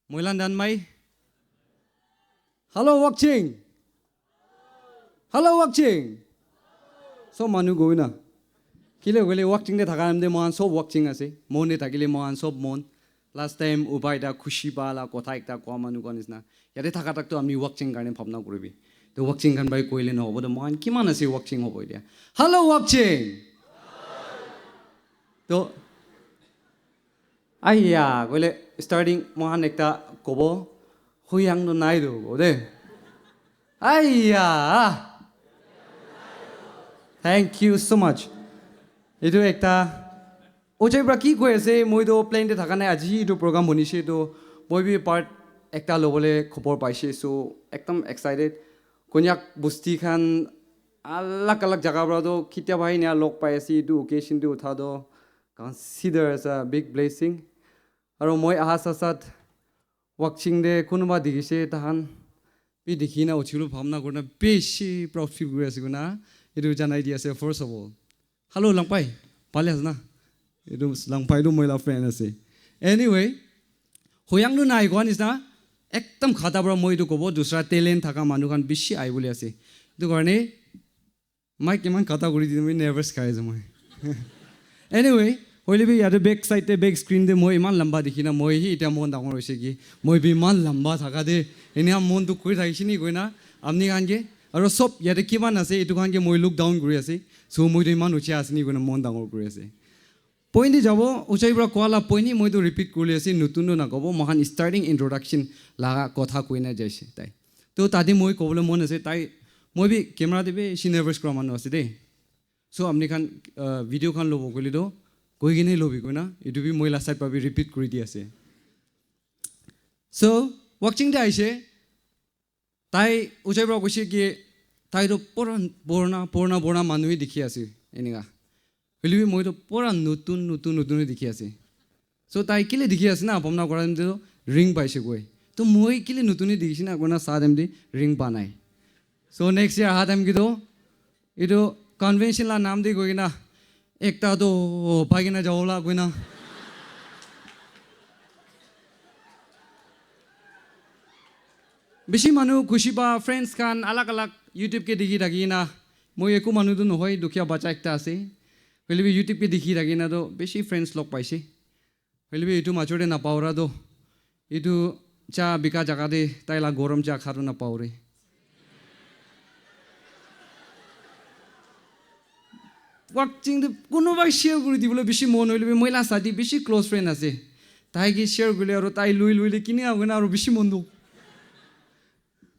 Moilan dan mai. Hello Wakching. Hello Wakching. So manu goina. Kile gole Wakching de thakam de mohan sob Wakching ase. Mon de thakile mohan sob mon. Last time ubai da khushi bala kotha ekta kwa manu konisna. Yate thaka tak to amni Wakching karne bhabna koribi. To Wakching kan bai koile no hobo to mohan kiman ase Wakching hobo dia. Hello Wakching. To Ayya, gole starting mohan ekta kobo huyang no nai do ode. Ayya. Thank you so much. Itu ekta Ojai braki ko ase moi do plane de thaka nai aji do program bonise to moi bi part ekta lobole khobor paise so ekdam excited Konyak busti khan alak alak jaga bra do kitia bhai nya lok pai ase do occasion do utha do consider as a big blessing. Aro moi ahasa sat Wakching de kunuba digise tahan pi dikhina uchilu bhamna korna beshi proud feel gure ase guna itu janai dia ase first of all. Hello langpai pale hasna itu langpai do moila friend ase. Anyway hoyang nu nai gon is na ekdam khata bra moi do kobo dusra talent thaka manu khan beshi ai bole ase. Itu garne mai keman khata guri din moi nervous kai je moi. Anyway Hoile bi yate back side te back screen de moi iman lamba dikhina moi hi eta mon dangor hoise ki moi bi iman lamba thaka de enia mon du koi thaisini goina amni kan ge aro sob yate kiman ase etu kan ge moi look down guri ase so moi de iman uchi asini goina mon dangor guri ase point di jabo uchai bra kwala point ni moi do repeat kuli ase nutun no na kobo mohan starting introduction laga kotha koina jaise tai to tadi moi kobole mon ase tai moi bi camera de be si nervous kra manu ase de so amni kan video kan lobo goli do Koi gini lobi ko na, itu bi moi la side pa bi repeat kuri di ase. So, Wakching de aise, tai uchai bra koise ki tai do porna manui dikhi ase, eniga. Hili bi moi do pora nutun dikhi ase. So tai kile dikhi ase na, pomna koram de ring paise koi. To moi kile nutuni dikhi na kona sadem di ring panai. So next year hadam ki do, itu convention la naam di koi na. Ekta do pagina jawla goina Bishi manu khushi ba friends kan alak alak YouTube ke dikhi thakina moi eku manu du nohoi dukhia bacha ekta ase hole bi YouTube ke dikhi thakina do beshi friends log paise hole bi etu machore na paura do etu cha bika jaga de taila gorom cha kharu na paure Wakching de kuno ba share guri dibole beshi mon hoile moi la sadi beshi close friend ase tai gi share gule aro tai lui le kini agona aro beshi mon do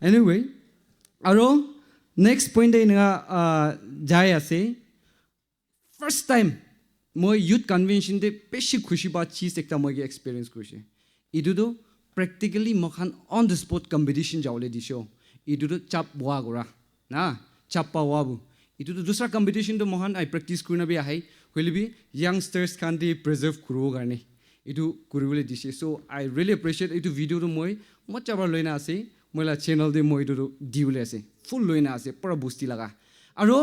Anyway aro next point de na jai ase first time moi youth convention de beshi khushi ba cheese ekta moi ge experience kurse idu do practically mokhan on the spot competition jawle disho idu do chap wa gora na chap pa wabu Itu to dusra competition to mohan I practice kurna bi ahai will be youngsters can they preserve kuro garne itu kuribole dishe so I really appreciate itu video to moi macha bar loina ase moila channel de moi itu diule ase full loina ase pura busti laga aro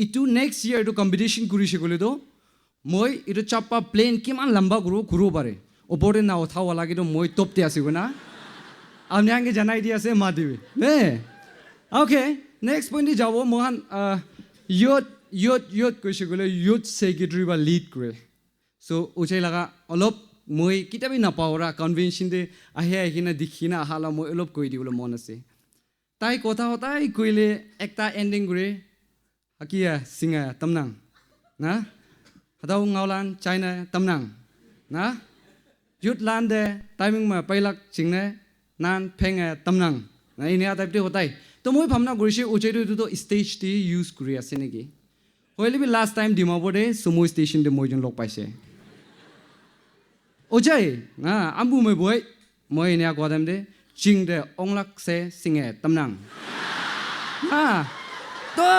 itu next year to competition kurise gole do moi itu chapa plane kiman lamba kuro bare opore na otha wala ke to moi top te ase gona amni ange janai di ase ma dibi ne okay next point di jabo mohan Youth koise gole youth secretary ba lead kore so uchai laga olop moi kitabi na paura convention de ahia hina dikhina hala moi olop koi dibole mon ase tai kotha hotai koile ekta ending gure akia singa tamnang na hadau ngaulan China tamnang na youth land de timing ma pailak chingne nan phenge tamnang na inia type de hotai To moi bhamna gorise uchai do stage te use kuri ase neki hoile bi last time dimapur de sumo station de moi jon log paise uchai na ambu moi boy moi nia godam de jing de onglak se singe tamnang ha to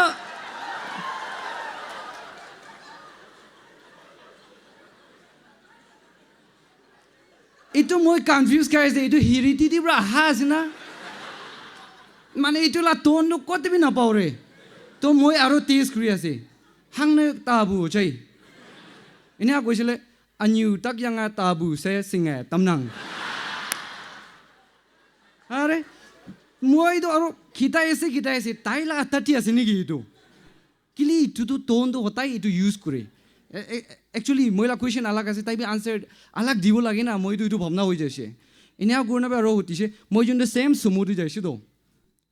itu moi confuse kai de itu hiriti di bra hasina Mane itu la ton no kote bi na paure to moi aro tease kuri ase hangne tabu chai ina koisile anyu tak yanga tabu se singe tamnang মই তো আৰু খিটাই আছে তাই লাগা 30 আছে নেকি এইটো কিলি ইটো টোনটো হতাই ইটো ইউজ কৰে একচুয়ালি মইলা কুৱেশ্যন আলাগ আছে তাই বি আনসাৰ আলাগ দিব লাগে না মইতো ইটো ভাবনা হৈ যাইছে এনে গুৰণাবে আৰু উঠিছে মই যোনটো সেম সুমুদি যাইছো তো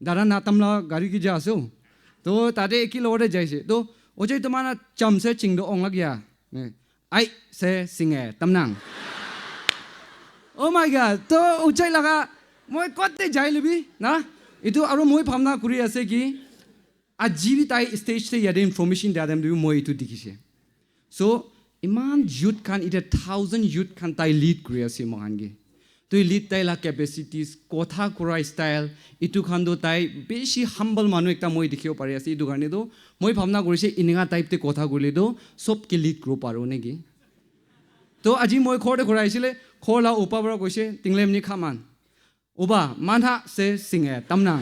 দাদা নাতামলা গাড়ী কি যা আছো তো তাতে কি লগতে যাইছে তো ওজে তোমার চামসে চিংদো অংলা গিয়া আই সে সিঙে তামনাং ও মাই গড তো উচাই লাগা মই কতে যাই লবি না ইটো আৰু মই ভাবনা কৰি আছে কি আজি তাই ষ্টেজতে ইয়াতে ইনফৰমেশ্যন দিয়া দেম মই ইটো দেখিছে সো ইমান ইউথ খান এটা 1000 ইউথ খান তাই লিড কৰি আছে মহানগে তো লিড তাই লা কেপাচিটিজ কথা কৰা ষ্টাইল ইটো খানটো তাই বেছি হাম্বল মানুহ একটা মই দেখিব পাৰি আছে ইটো কাৰণে তো মই ভাবনা কৰিছে ইনিঙা টাইপতে কথা ক'লে তো সবকে লিড কৰিব পাৰো নেকি তো আজি মই খৰতে ঘূৰাইছিলে খৰলা ওপা পৰা কৈছে টিংলেম নি খামান ওবা মানহা সে সিঙে তামনাং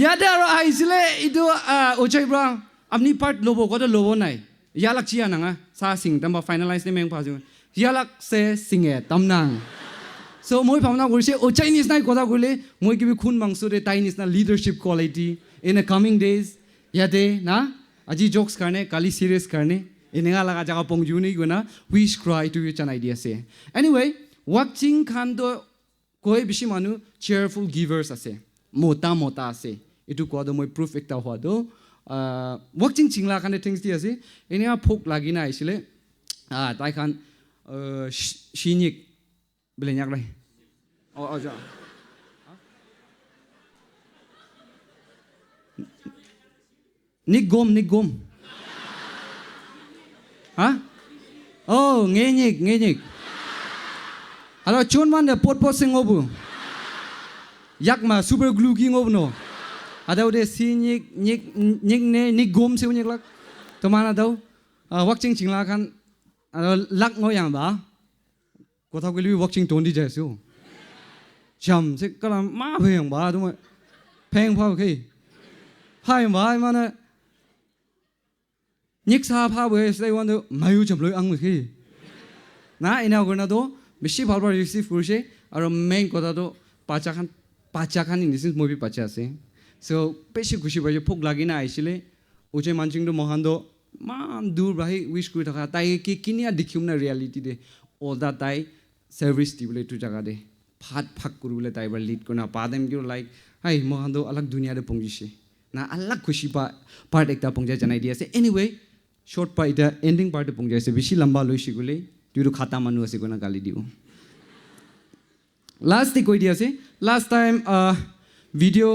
ইয়াতে আৰু আহিছিলে ইটো ওচাই পৰা আপনি পাৰ্ট ল'ব কত ল'ব নাই ইয়ালাক চিয়া নাঙা চা সিং তাম্বা ফাইনালাইজ নে মেং পাজো ইয়ালাক সে সিঙে তামনাং সো মই ভাবনা কৰিছে ওচাই নিচিনাই কথা ক'লে মই কিবি খুন মাংসৰে তাই নিচিনা leadership quality in a coming days ইয়াতে না আজি জোকস কাৰণে কালি সিৰিয়াছ কাৰণে এনেগা লাগা জাগা পংজু নি গুনা উইচ ক্রাই টু ইউ চান আইডিয়া সে এনিওয়ে ওয়াকচিং খান তো কই বেছি মানু চেয়ারফুল গিভার্স আছে মোটা আছে এটু কোৱা মই প্ৰুফ একটা হোৱা দো ওয়াকচিং চিংলা খানে থিংস দি আছে এনেগা ফোক লাগিনা আইছিলে তাই খান শিনিক বলে নিয়াক লাই অ যা নিক গম ha oh ngenyik alo chon man de pot sing obu yak ma super glue ki ngob no ada de si nyik ne nik gom se nyik lak to mana dau wakching chingla khan lak ngo yang ba kotha geli wakching ton di jaisu jam se kala ma pheng ba to pheng pha khi hai ba mana ник 사파 왜 세원도 마유 좀 로이 앙무키 나 이나 그러나도 미시 발바 리시프 그르시 아로 메인 거다도 빠차칸 인디스 무비 빠차세 so পেশি খুশি বাজে ফোক লাগিনা আইছিলে ওচে মানচিংটো মহানদো মান দূর বাহি wish কৰি থকা তাই কি কিনিয়া দেখিম না ৰিয়ালিটি দে অলদা তাই সার্ভিস দিবলে টু জায়গা দে ফাক করবলে তাই বার লিড করনা পাদেম কি লাইক হাই মহানদো আলাগ দুনিয়া দে পংজিছে না আলাগ খুশি পার্ট একটা পংজা জানাই দিয়েছে এনিওয়ে শর্ট পা এটা এন্ডিং পার্টে পংজাইছে বেশি লম্বা লইছি গলে তুই খাতা মানু আছে কোনা গালি দিও লাস্ট কই দি আছে লাস্ট টাইম ভিডিও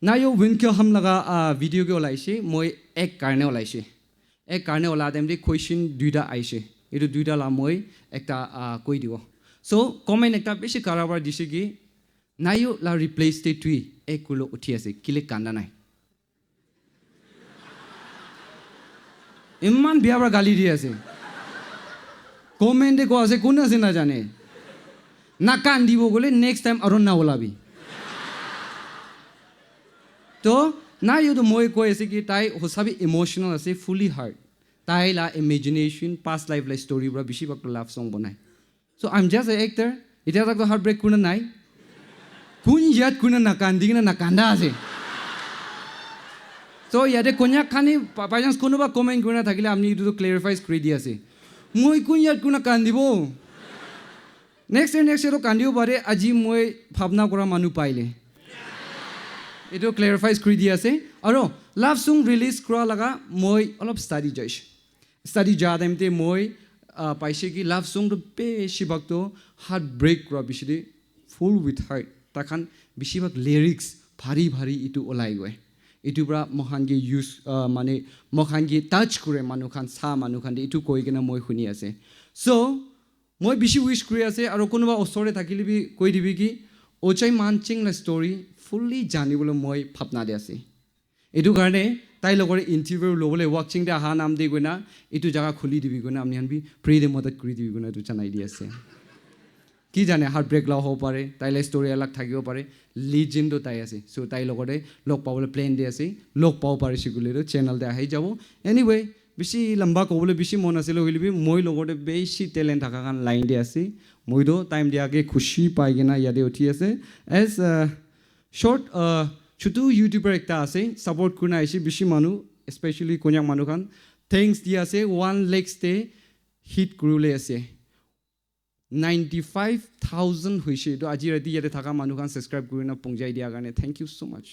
নাইও উইনকে হাম লাগা ভিডিও কে ওলাইছে মই এক কারণে ওলাইছে এক কারণে ওলা দেম দি কোয়েশ্চন দুইটা আইছে এটো দুইটা লা মই একটা কই দিব সো কমেন্ট একটা বেশি কারাবার দিছে কি নাইও লা রিপ্লেস তে তুই এক কুলো উঠি আছে কিলে কান্দা নাই ইমান বিয়াৰ গালি দি আছে কমেন্টে কোৱা আছে কোন আছে না জানে না কান দিব গলে নেক্সট টাইম আৰু না ওলাবি তো না ইউটো মই কৈ আছে কি তাই হসাবি ইমোশনাল আছে ফুলি হার্ট তাই লা ইমাজিনেশন পাস্ট লাইফ লা স্টোরি বৰা বেছি বাক লাভ সং বনাই so I am just a actor এটা তাক হার্ট ব্রেক কোন নাই কোন ইয়াত কোন না কান দিগনা না কান্দা আছে তো ইয়াতে কন্যাক খানি পাইজান্স কোনোবা কমেন্ট কৰি থাকিলে আপনি ইটো ক্লিয়াৰিফাইজ কৰি দি আছে মই কোন ইয়াত কোন কান্দিব নেক্সট ইয়াৰ কান্দিব পাৰে আজি মই ভাবনা কৰা মানুহ পাইলে এটো ক্লিয়াৰিফাইজ কৰি দি আছে আৰু লাভ সং ৰিলিজ কৰা লাগা মই অলপ ষ্টাডি যা দেমতে মই পাইছে কি লাভ সং বেছিভাগটো হাৰ্ট ব্ৰেক কৰা বেছি ফুল উইথ হাৰ্ট তাখান বেছিভাগ লিৰিক্স ভাৰী ইটো ওলাই গৈ ইটো পৰা মহানগী ইউজ মানে মহানগী টাচ কৰে মানুহখান চা মানুহখান ইটো কৈ কিনে মই শুনি আছে সো মই বেছি উইশ কৰি আছে আৰু কোনোবা ওচৰতে থাকিলে বি কৈ দিবি কি ওচাই মানচিং লা ষ্টৰি ফুল্লি জানিবলৈ মই ভাবনা দি আছে এইটো কাৰণে তাই লগৰ ইণ্টাৰভিউ ল'বলৈ ওয়াকচিং দে আহা নাম দি গইনা এইটো জায়গা খুলি দিবি গইনা আপনি আনবি ফ্ৰীতে মদত কৰি দিবি গইনা এইটো জানাই দি আছে কি জানে হাৰ্ট ব্ৰেক লাও হ'ব পাৰে তাইলে ষ্টৰি আলাগ থাকিব পাৰে লিজেন্ডো তাই আছে সো তাই লগতে লগ পাবলৈ প্লেন দি আছে লগ পাব পাৰিছে গুলিৰো চেনেল দে আহি যাব এনিৱে বেছি লম্বা ক'বলৈ বেছি মন আছিলে হ'লে মই লগতে বেছি টেলেণ্ট থকা কাৰণ লাইন দি আছে মইতো টাইম দিয়াকৈ খুচি পাই কিনে ইয়াতে উঠি আছে এজ শ্বৰ্ট ছোটো ইউটিউবাৰ একটা আছে ছাপৰ্ট কৰি আহিছে বেছি মানুহ স্পেচিয়েলি কন্যাক মানুহখন থেংকছ দি আছে 1 lakhতে হিট কৰিবলৈ আছে 95,000 হৈছে এইটো আজি ৰাতি ইয়াতে থকা মানুহখন ছাবস্ক্ৰাইব কৰি না পঞ্জাই দিয়াৰ কাৰণে thank you so' much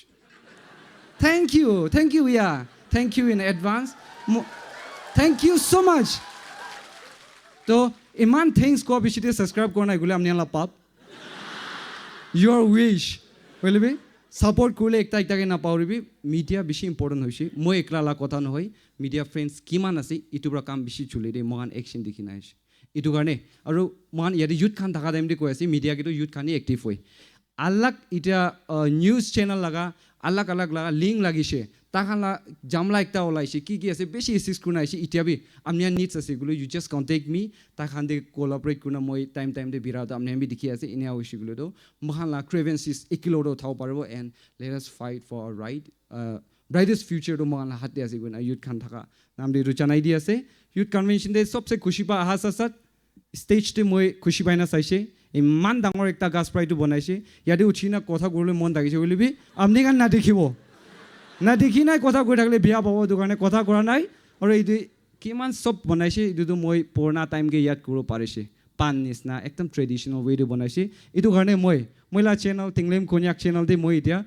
thank you ইয়া thank you in advance thank you so' much তো ইমান থেংকছ কোৱা পিছতে ছাবস্ক্ৰাইব কৰা নাই গ'লে আপুনি অলপ পাপ ইয়'ৰ উইচ বুজিবি ছাপৰ্ট কৰিলে একটাকৈ নাপাহৰিবি মিডিয়া বেছি ইম্পৰ্টেণ্ট হৈছে মই একলা কথা নহয় মিডিয়া ফ্ৰেণ্ডছ কিমান আছে ইটোৰ পৰা কাম বেছি চলে দেই মহান একশ্যন দেখি নাই এইটো কাৰণে আৰু মহান ইয়াতে ইউথ খান থকা টাইমতে কৈ আছে মিডিয়া কিন্তু ইউথ খানেই এক্টিভ হয় আল্লাক এতিয়া নিউজ চেনেল লগা আল্লাক লগা লিংক লাগিছে তাহান জামলা একটা ওলাইছে কি আছে বেছি এচিষ্ট কৰি আহিছে এতিয়া বি আপোনাৰ নিডছ আছে গ'লো ইউ জাষ্ট কণ্টেক্ট মি তাহান দে কলাবৰেট কৰি মই টাইমতে বিৰাট আপুনি আমি দেখি আছে এনে হৈছে গ'লো মহান ক্ৰেভেঞ্চিছ একিলোটো উঠাব পাৰিব and let us fight for right brightest ফিউচাৰটো মহান হাতে আছে গৈ ইউথ খান থকা নাম দি জনাই দি আছে ইউথ কনভেনশ্যন দে চবচে খুচি পা অহা চাচাত ষ্টেজতে মই খুচি পাই না চাইছে ইমান ডাঙৰ একটা গাছ প্ৰাইটো বনাইছে ইয়াতে উঠি না কথা ক'বলৈ মন লাগিছে বুলিবি আপুনি কাৰণ নাদেখিব দেখি নাই কথা কৈ থাকিলে বেয়া পাব সেইটো কাৰণে কথা কৰা নাই আৰু এইটো কিমান চব বনাইছে এইটোতো মই পুৰণা টাইমকৈ ইয়াত কৰিব পাৰিছে পান নিচিনা একদম ট্ৰেডিশ্যনেল ৱেটো বনাইছে এইটো কাৰণে মই মহিলা চেনেল টিংলেম কন্যাক চেনেলতে মই এতিয়া